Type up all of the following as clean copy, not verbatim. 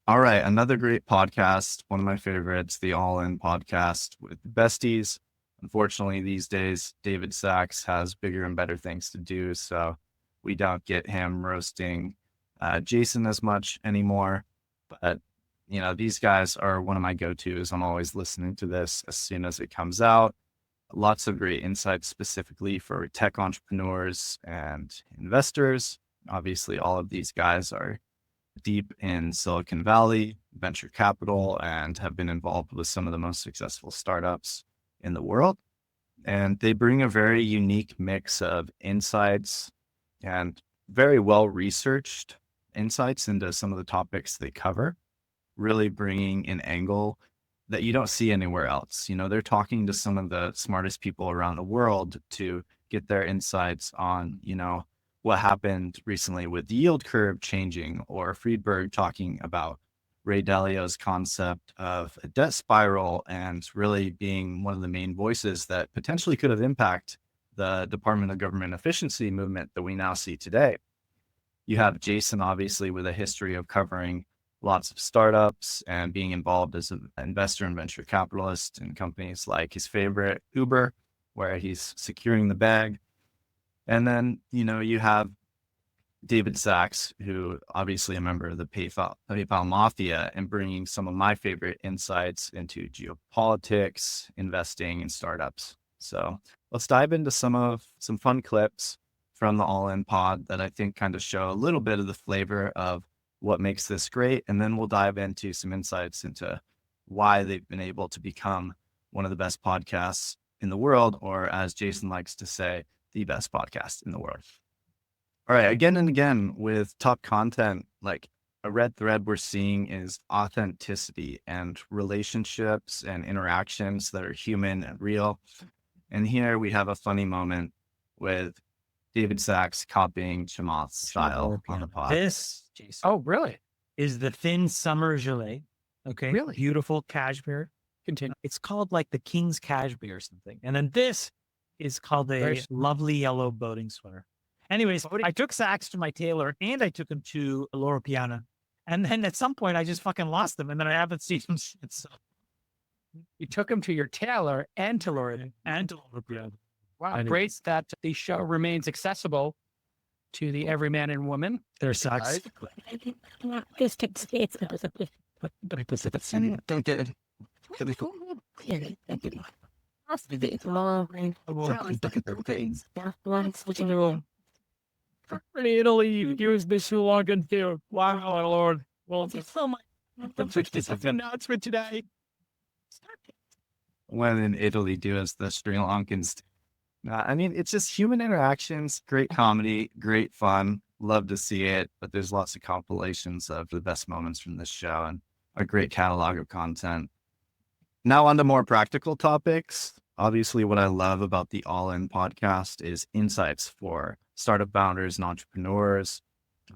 All right, another great podcast, one of my favorites, the All In podcast with the besties. Unfortunately, these days, David Sachs has bigger and better things to do, so we don't get him roasting Jason as much anymore. But, these guys are one of my go-tos. I'm always listening to this as soon as it comes out. Lots of great insights specifically for tech entrepreneurs and investors. Obviously, all of these guys are deep in Silicon Valley, venture capital, and have been involved with some of the most successful startups in the world. And they bring a very unique mix of insights and very well researched insights into some of the topics they cover, really bringing an angle that you don't see anywhere else. They're talking to some of the smartest people around the world to get their insights on, what happened recently with the yield curve changing, or Friedberg talking about Ray Dalio's concept of a debt spiral and really being one of the main voices that potentially could have impacted the Department of Government Efficiency movement that we now see today. You have Jason, obviously, with a history of covering lots of startups and being involved as an investor and venture capitalist in companies like his favorite, Uber, where he's securing the bag. And then, you have David Sachs, who obviously a member of the PayPal mafia, and bringing some of my favorite insights into geopolitics, investing, and startups. So let's dive into some fun clips from the All In Pod that I think kind of show a little bit of the flavor of what makes this great. And then we'll dive into some insights into why they've been able to become one of the best podcasts in the world, or as Jason likes to say, the best podcast in the world. All right, again and again with top content, like a red thread we're seeing is authenticity and relationships and interactions that are human and real. And here we have a funny moment with David Sachs copying Chamath's style on the pod. This, Jason, Oh, really? is the thin summer gelée. Okay. Really? Beautiful cashmere. Continue. It's called like the King's Cashmere or something. And then this is called a Very- lovely yellow boating sweater. Anyways, I took Sachs to my tailor and I took him to Loro Piana. And then at some point I just fucking lost them. And then I haven't seen him since. So, You took him to your tailor and to Lord. and to Loro Piana. Wow, I did. great that the show remains accessible to the every man and woman. They're Sachs. This takes space. Pretty Italy, you've used this too long until, wow, my Lord. Well, it's so much. The announcement today. When in Italy, do as the Sri Lankans do. I mean, it's just human interactions, great comedy, great fun. Love to see it, but there's lots of compilations of the best moments from this show and a great catalog of content. Now on to more practical topics. Obviously, what I love about the All In podcast is insights for startup founders and entrepreneurs,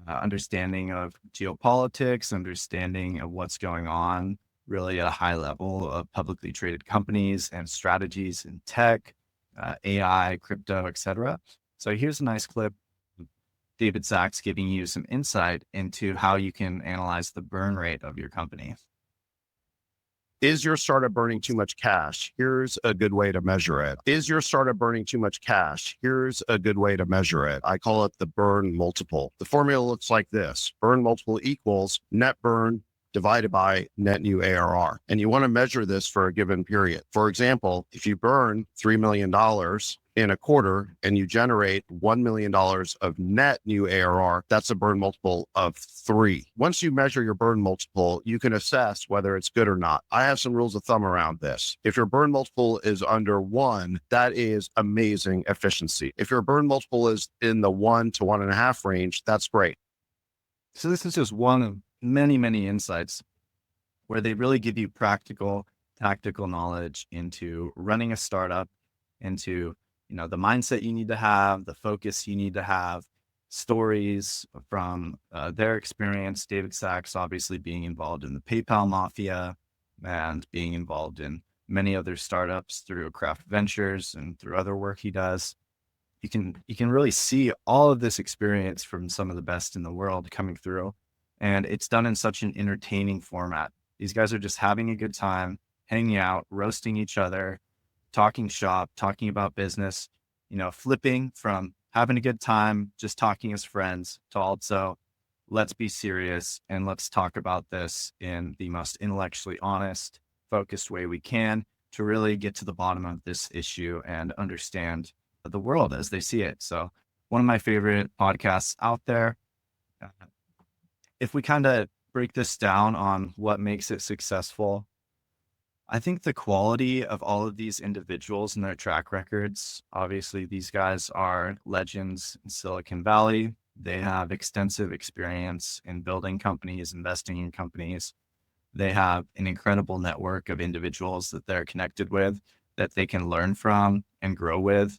understanding of geopolitics, understanding of what's going on really at a high level of publicly traded companies and strategies in tech, AI, crypto, etc. So here's a nice clip of David Sachs giving you some insight into how you can analyze the burn rate of your company. Is your startup burning too much cash? Here's a good way to measure it. Is your startup burning too much cash? Here's a good way to measure it. I call it the burn multiple. The formula looks like this. Burn multiple equals net burn divided by net new ARR. And you want to measure this for a given period. For example, if you burn $3 million in a quarter and you generate $1 million of net new ARR, that's a burn multiple of 3. Once you measure your burn multiple, you can assess whether it's good or not. I have some rules of thumb around this. If your burn multiple is under 1, that is amazing efficiency. If your burn multiple is in the 1 to 1.5 range, that's great. So this is just one of many, many insights where they really give you practical, tactical knowledge into running a startup, into the mindset you need to have, the focus you need to have, stories from their experience. David Sachs obviously being involved in the PayPal mafia and being involved in many other startups through Craft Ventures and through other work he does. You can really see all of this experience from some of the best in the world coming through And it's done in such an entertaining format. These guys are just having a good time, hanging out, roasting each other, talking shop, talking about business, flipping from having a good time, just talking as friends, to also let's be serious and let's talk about this in the most intellectually honest, focused way we can to really get to the bottom of this issue and understand the world as they see it. So one of my favorite podcasts out there. Uh, If we kind of break this down on what makes it successful, I think the quality of all of these individuals and their track records, obviously, these guys are legends in Silicon Valley. They have extensive experience in building companies, investing in companies. They have an incredible network of individuals that they're connected with that they can learn from and grow with.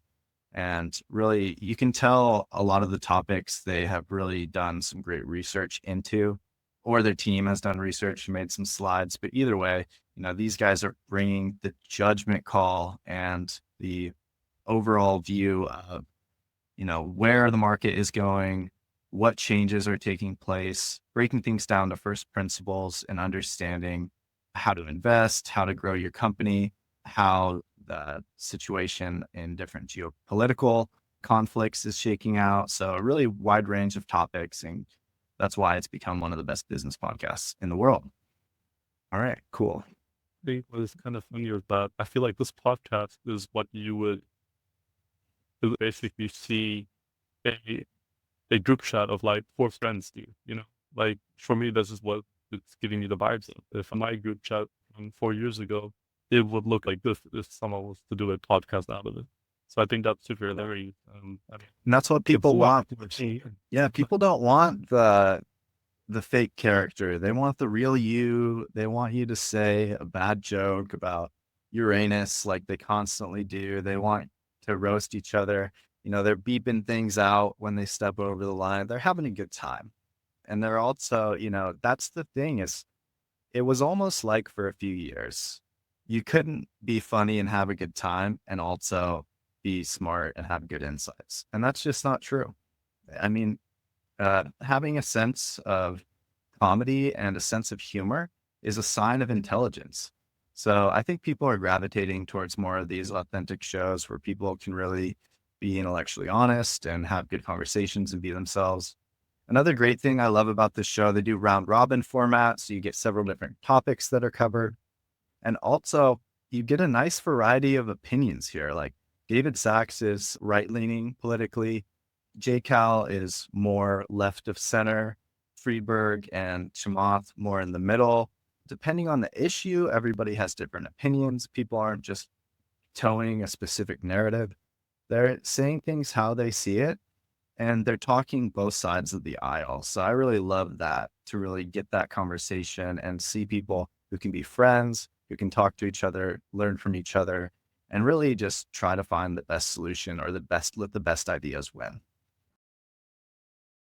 And really, you can tell a lot of the topics they have really done some great research into, or their team has done research and made some slides. But either way, these guys are bringing the judgment call and the overall view of, where the market is going, what changes are taking place, breaking things down to first principles and understanding how to invest, how to grow your company, how the situation in different geopolitical conflicts is shaking out. So a really wide range of topics. And that's why it's become one of the best business podcasts in the world. All right, cool. What is kind of funny is that I feel like this podcast is what you would basically see a group chat of like 4 friends do, like for me, this is what it's giving me the vibes of. If my group chat from 4 years ago, it would look like this if someone was to do a podcast out of it. So I think that's super hilarious. And that's what people want. Yeah, people don't want the fake character. They want the real you. They want you to say a bad joke about Uranus like they constantly do. They want to roast each other. They're beeping things out when they step over the line. They're having a good time. And they're also, that's the thing is it was almost like for a few years, you couldn't be funny and have a good time and also be smart and have good insights. And that's just not true. I mean, having a sense of comedy and a sense of humor is a sign of intelligence. So I think people are gravitating towards more of these authentic shows where people can really be intellectually honest and have good conversations and be themselves. Another great thing I love about this show, they do round robin format. So you get several different topics that are covered. And also you get a nice variety of opinions here. Like David Sachs is right-leaning politically. J. Cal is more left of center. Friedberg and Chamath more in the middle. Depending on the issue, everybody has different opinions. People aren't just towing a specific narrative. They're saying things how they see it, and they're talking both sides of the aisle. So I really love that, to really get that conversation and see people who can be friends, who can talk to each other, learn from each other, and really just try to find the best solution or let the best ideas win.